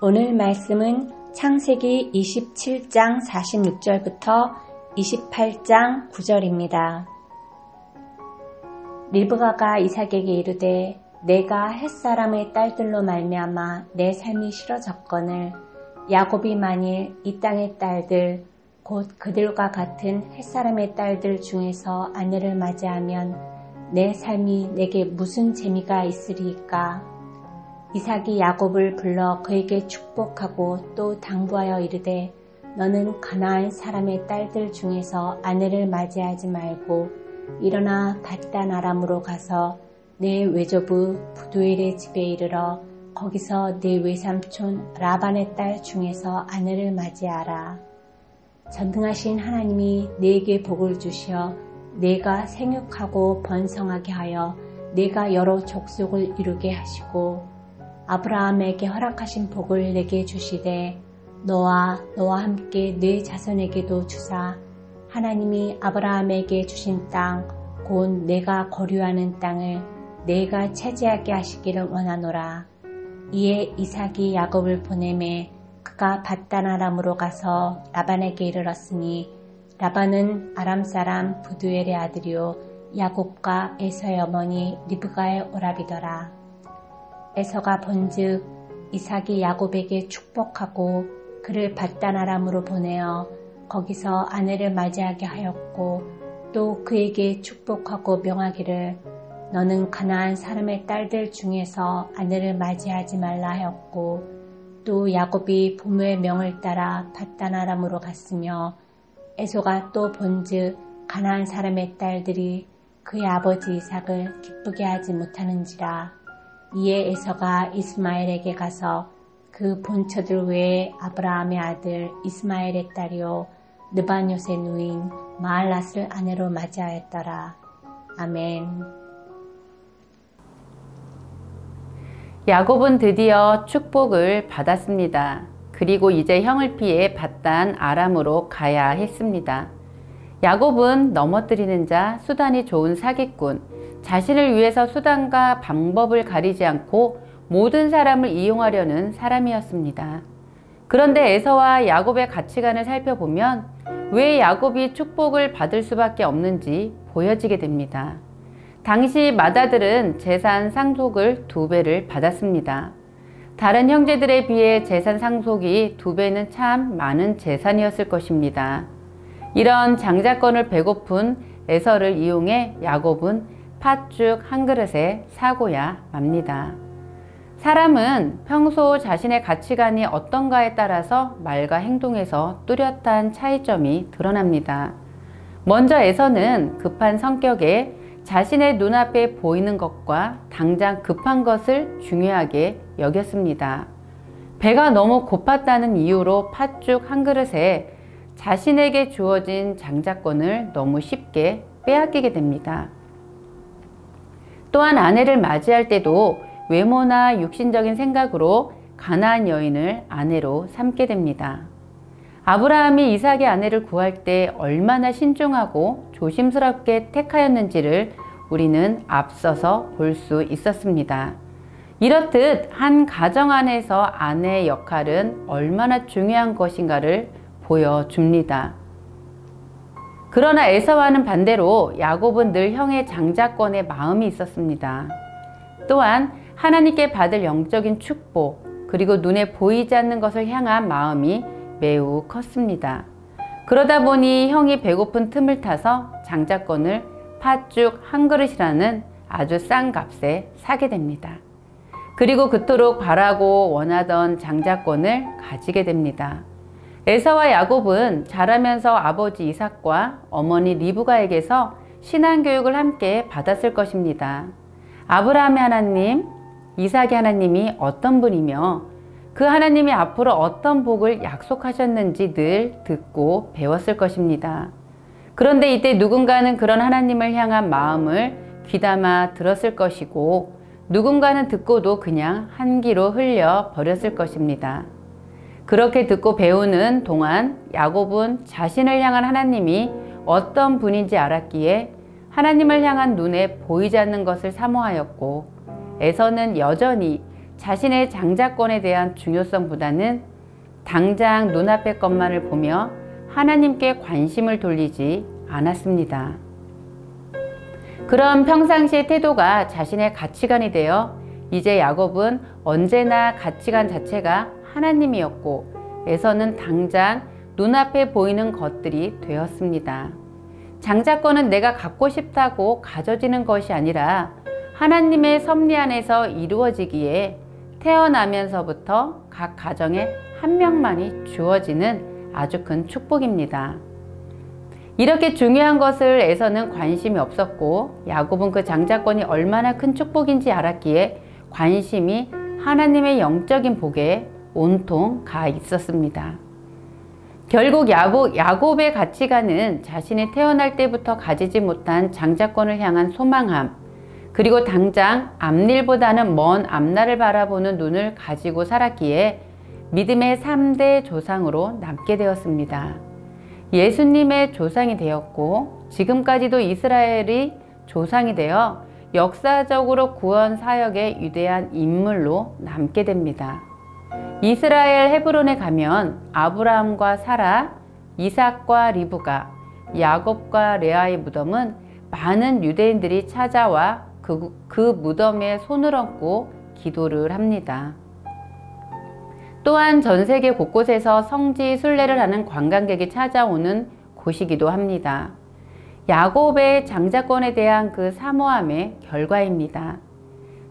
오늘 말씀은 창세기 27장 46절부터 28장 9절입니다. 리브가가 이삭에게 이르되 내가 햇사람의 딸들로 말미암아 내 삶이 싫어졌거늘 야곱이 만일 이 땅의 딸들 곧 그들과 같은 햇사람의 딸들 중에서 아내를 맞이하면 내 삶이 내게 무슨 재미가 있으리이까. 이삭이 야곱을 불러 그에게 축복하고 또 당부하여 이르되 너는 가나안 사람의 딸들 중에서 아내를 맞이하지 말고 일어나 밧단 아람으로 가서 내 외조부 부두엘의 집에 이르러 거기서 내 외삼촌 라반의 딸 중에서 아내를 맞이하라. 전능하신 하나님이 네게 복을 주시어 네가 생육하고 번성하게 하여 네가 여러 족속을 이루게 하시고 아브라함에게 허락하신 복을 내게 주시되 너와 함께 네 자손에게도 주사 하나님이 아브라함에게 주신 땅 곧 내가 거류하는 땅을 내가 차지하게 하시기를 원하노라. 이에 이삭이 야곱을 보내매 그가 밧단 아람으로 가서 라반에게 이르렀으니 라반은 아람 사람 부두엘의 아들이요 야곱과 에서의 어머니 리브가의 오라비더라. 에서가 본즉 이삭이 야곱에게 축복하고 그를 밧단 아람으로 보내어 거기서 아내를 맞이하게 하였고 또 그에게 축복하고 명하기를 너는 가나안 사람의 딸들 중에서 아내를 맞이하지 말라 하였고 또 야곱이 부모의 명을 따라 밧단 아람으로 갔으며 에서가 또 본즉 가나안 사람의 딸들이 그의 아버지 이삭을 기쁘게 하지 못하는지라. 이에 에서가 이스마엘에게 가서 그 본처들 외에 아브라함의 아들 이스마엘의 딸이요 느바뇽의 누인 마알랏을 아내로 맞이하였더라. 아멘. 야곱은 드디어 축복을 받았습니다. 그리고 이제 형을 피해 밧단 아람으로 가야 했습니다. 야곱은 넘어뜨리는 자, 수단이 좋은 사기꾼, 자신을 위해서 수단과 방법을 가리지 않고 모든 사람을 이용하려는 사람이었습니다. 그런데 에서와 야곱의 가치관을 살펴보면 왜 야곱이 축복을 받을 수밖에 없는지 보여지게 됩니다. 당시 맏아들은 재산 상속을 2배를 받았습니다. 다른 형제들에 비해 재산 상속이 2배는 참 많은 재산이었을 것입니다. 이런 장자권을 배고픈 에서를 이용해 야곱은 팥죽 한 그릇에 사고야 맙니다. 사람은 평소 자신의 가치관이 어떤가에 따라서 말과 행동에서 뚜렷한 차이점이 드러납니다. 먼저 에서는 급한 성격에 자신의 눈앞에 보이는 것과 당장 급한 것을 중요하게 여겼습니다. 배가 너무 고팠다는 이유로 팥죽 한 그릇에 자신에게 주어진 장자권을 너무 쉽게 빼앗기게 됩니다. 또한 아내를 맞이할 때도 외모나 육신적인 생각으로 가나안 여인을 아내로 삼게 됩니다. 아브라함이 이삭의 아내를 구할 때 얼마나 신중하고 조심스럽게 택하였는지를 우리는 앞서서 볼 수 있었습니다. 이렇듯 한 가정 안에서 아내의 역할은 얼마나 중요한 것인가를 보여줍니다. 그러나 에서와는 반대로 야곱은 늘 형의 장자권에 마음이 있었습니다. 또한 하나님께 받을 영적인 축복 그리고 눈에 보이지 않는 것을 향한 마음이 매우 컸습니다. 그러다 보니 형이 배고픈 틈을 타서 장자권을 팥죽 한 그릇이라는 아주 싼 값에 사게 됩니다. 그리고 그토록 바라고 원하던 장자권을 가지게 됩니다. 에서와 야곱은 자라면서 아버지 이삭과 어머니 리브가에게서 신앙교육을 함께 받았을 것입니다. 아브라함의 하나님, 이삭의 하나님이 어떤 분이며 그 하나님이 앞으로 어떤 복을 약속하셨는지 늘 듣고 배웠을 것입니다. 그런데 이때 누군가는 그런 하나님을 향한 마음을 귀담아 들었을 것이고 누군가는 듣고도 그냥 한 귀로 흘려 버렸을 것입니다. 그렇게 듣고 배우는 동안 야곱은 자신을 향한 하나님이 어떤 분인지 알았기에 하나님을 향한 눈에 보이지 않는 것을 사모하였고 에서는 여전히 자신의 장자권에 대한 중요성보다는 당장 눈앞의 것만을 보며 하나님께 관심을 돌리지 않았습니다. 그런 평상시의 태도가 자신의 가치관이 되어 이제 야곱은 언제나 가치관 자체가 하나님이었고 에서는 당장 눈앞에 보이는 것들이 되었습니다. 장자권은 내가 갖고 싶다고 가져지는 것이 아니라 하나님의 섭리 안에서 이루어지기에 태어나면서부터 각 가정에 한 명만이 주어지는 아주 큰 축복입니다. 이렇게 중요한 것을 에서는 관심이 없었고 야곱은 그 장자권이 얼마나 큰 축복인지 알았기에 관심이 하나님의 영적인 복에 온통 가 있었습니다. 결국 야곱의 가치관은 자신이 태어날 때부터 가지지 못한 장자권을 향한 소망함, 그리고 당장 앞일보다는 먼 앞날을 바라보는 눈을 가지고 살았기에 믿음의 3대 조상으로 남게 되었습니다. 예수님의 조상이 되었고 지금까지도 이스라엘이 조상이 되어 역사적으로 구원 사역의 위대한 인물로 남게 됩니다. 이스라엘 헤브론에 가면 아브라함과 사라, 이삭과 리브가, 야곱과 레아의 무덤은 많은 유대인들이 찾아와 그 무덤에 손을 얹고 기도를 합니다. 또한 전 세계 곳곳에서 성지 순례를 하는 관광객이 찾아오는 곳이기도 합니다. 야곱의 장자권에 대한 그 사모함의 결과입니다.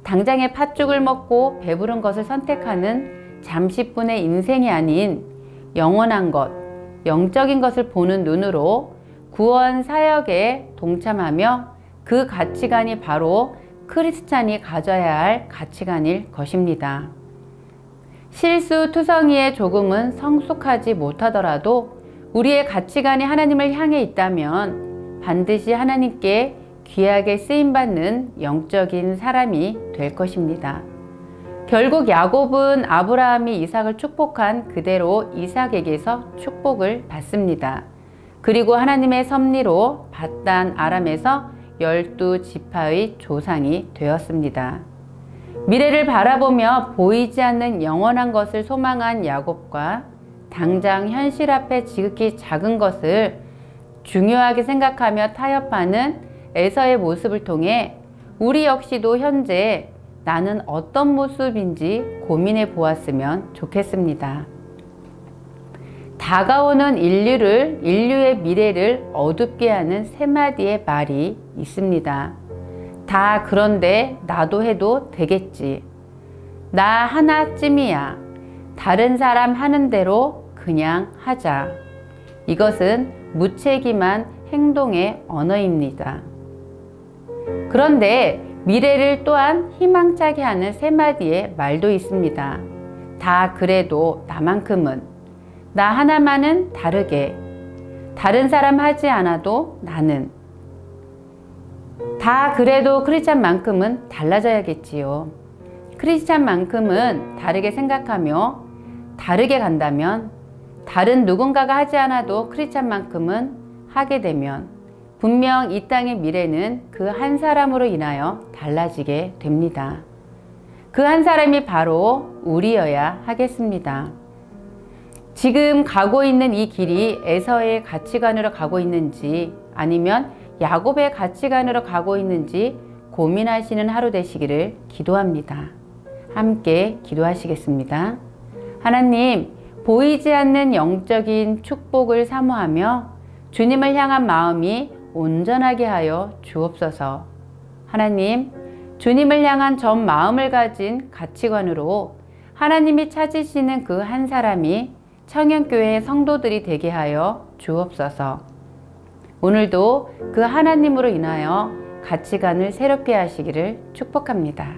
당장의 팥죽을 먹고 배부른 것을 선택하는 잠시뿐의 인생이 아닌 영원한 것, 영적인 것을 보는 눈으로 구원 사역에 동참하며 그 가치관이 바로 크리스찬이 가져야 할 가치관일 것입니다. 실수투성이에 조금은 성숙하지 못하더라도 우리의 가치관이 하나님을 향해 있다면 반드시 하나님께 귀하게 쓰임받는 영적인 사람이 될 것입니다. 결국 야곱은 아브라함이 이삭을 축복한 그대로 이삭에게서 축복을 받습니다. 그리고 하나님의 섭리로 밧단 아람에서 12지파의 조상이 되었습니다. 미래를 바라보며 보이지 않는 영원한 것을 소망한 야곱과 당장 현실 앞에 지극히 작은 것을 중요하게 생각하며 타협하는 에서의 모습을 통해 우리 역시도 현재 나는 어떤 모습인지 고민해 보았으면 좋겠습니다. 다가오는 인류의 미래를 어둡게 하는 세 마디의 말이 있습니다. 다 그런데 나도 해도 되겠지. 나 하나쯤이야. 다른 사람 하는 대로 그냥 하자. 이것은 무책임한 행동의 언어입니다. 그런데 미래를 또한 희망차게 하는 세 마디의 말도 있습니다. 다 그래도 나만큼은, 나 하나만은 다르게, 다른 사람 하지 않아도 나는, 다 그래도 크리스찬만큼은 달라져야겠지요. 크리스찬만큼은 다르게 생각하며 다르게 간다면, 다른 누군가가 하지 않아도 크리스찬만큼은 하게 되면 분명 이 땅의 미래는 그 한 사람으로 인하여 달라지게 됩니다. 그 한 사람이 바로 우리여야 하겠습니다. 지금 가고 있는 이 길이 에서의 가치관으로 가고 있는지 아니면 야곱의 가치관으로 가고 있는지 고민하시는 하루 되시기를 기도합니다. 함께 기도하시겠습니다. 하나님, 보이지 않는 영적인 축복을 사모하며 주님을 향한 마음이 온전하게 하여 주옵소서. 하나님, 주님을 향한 전 마음을 가진 가치관으로 하나님이 찾으시는 그 한 사람이 청년교회의 성도들이 되게 하여 주옵소서. 오늘도 그 하나님으로 인하여 가치관을 새롭게 하시기를 축복합니다.